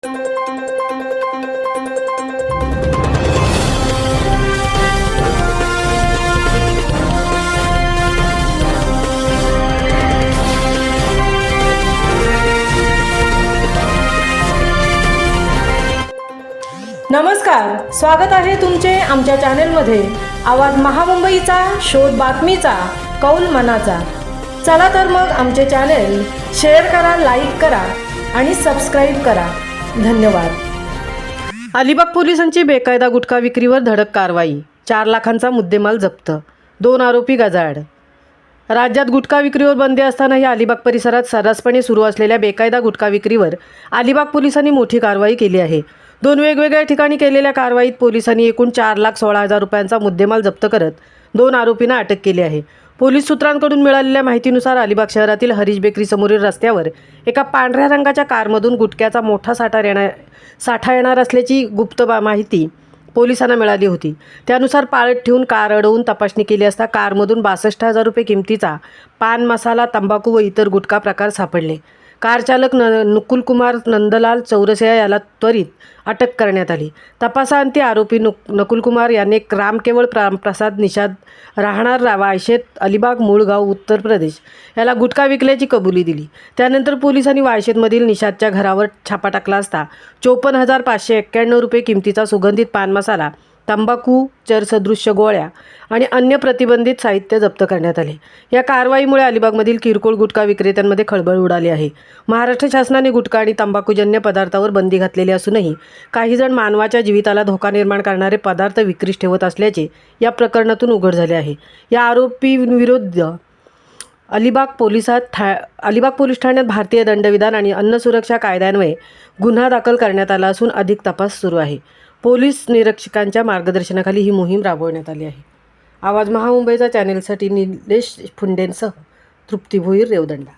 नमस्कार, स्वागत आहे तुमचे आमच्या चॅनेलमध्ये। आवाज महामुंबईचा, शोध बातमीचा, कौल मनाचा। चला तर मग आमचे चॅनेल शेअर करा, लाईक करा आणि सबस्क्राईब करा। धन्यवाद। अलिबाग पोलिसांची बेकायदा गुटखा विक्रीवर धडक कारवाई। 4 लाखांचा मुद्देमाल जप्त, 2 आरोपी गजाआड। राज्यात गुटखा विक्रीवर बंदी असतानाही अलिबाग परिसरात सर्रासपणे सुरू असलेल्या बेकायदा गुटखा विक्रीवर अलिबाग पोलिसांनी मोठी कारवाई केली आहे। 2 वेगवेगळ्या ठिकाणी केलेल्या कारवाईत पोलिसांनी एकूण 4,16,000 रुपयांचा मुद्देमाल जप्त करत 2 आरोपींना अटक केली आहे। पोलीस सूत्रांकडून मिळालेल्या माहितीनुसार अलिबाग शहरातील हरीश बेकरी समोरील रस्त्यावर एका पांढऱ्या रंगाच्या कारमधून गुटख्याचा मोठा साठा येणार असल्याची गुप्त माहिती पोलिसांना मिळाली होती। त्यानुसार पाळत ठेवून कार अडवून तपासणी केली असता कारमधून 62,000 रुपये किमतीचा पान मसाला, तंबाखू व इतर गुटखा प्रकार सापडले। कार चालक नकुल कुमार नंदलाल चौरसिया याला त्वरित अटक करण्यात आली। तपासाअंती आरोपी नकुल कुमार याने रामकेवळ प्रसाद निषाद, राहणार वायशेत, अलिबाग, मूळ गाव उत्तर प्रदेश याला गुटखा विकल्याची कबुली दिली। त्यानंतर पोलिसांनी वायशेतमधील निषादच्या घरावर छापा टाकला असता 54,591 रुपये किमतीचा सुगंधित पान मसाला, तंबाखू, चरसदृश्य गोळ्या आणि अन्य प्रतिबंधित साहित्य जप्त करण्यात आले। या कारवाईमुळे अलिबागमधील किरकोळ गुटखा विक्रेत्यांमध्ये खळबळ उडाली आहे। महाराष्ट्र शासनाने गुटखा आणि तंबाखूजन्य पदार्थावर बंदी घातलेली असूनही काही जण मानवाच्या जीविताला धोका निर्माण करणारे पदार्थ विक्रीस ठेवत असल्याचे या प्रकरणातून उघड झाले आहे। या आरोपींविरुद्ध अलिबाग पोलीस ठाण्यात भारतीय दंडविधान आणि अन्न सुरक्षा कायद्यान्वये गुन्हा दाखल करण्यात आला असून अधिक तपास सुरू आहे। पोलीस निरीक्षकांच्या मार्गदर्शनाखाली ही मोहीम राबवण्यात आली आहे। आवाज महामुंबईचा चॅनेलसाठी निलेश फुंडेंसह तृप्ती भोईर, रेवदंडा।